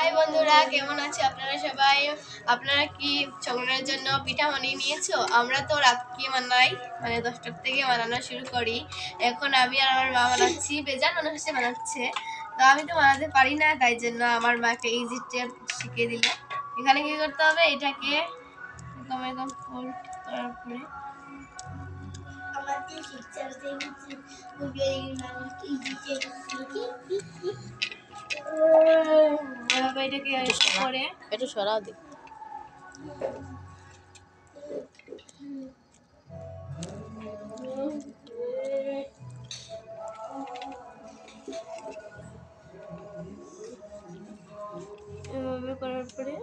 High বন্ধুরা, কেমন আছে আপনারা সবাই? আপনারা কি সংগ্রহের জন্য পিঠা বানিয়ে নিয়েছো? আমরা তো রাতকে বানাই, মানে 10টার থেকে বানানো শুরু করি। এখন আমি আর আমার মা বানাচ্ছি, বেজান মানুষ এসে বানাচ্ছে। তো আমি তো বানাতে পারি না, তাই জন্য আমার মাকে ইজি স্টেপ শিখিয়ে দিল। এখানে কি করতে হবে, এটাকে এরকম এরকম ফোল্ড করার পরে এটাকে করে একটু সরাও দি। এভাবে করার পরে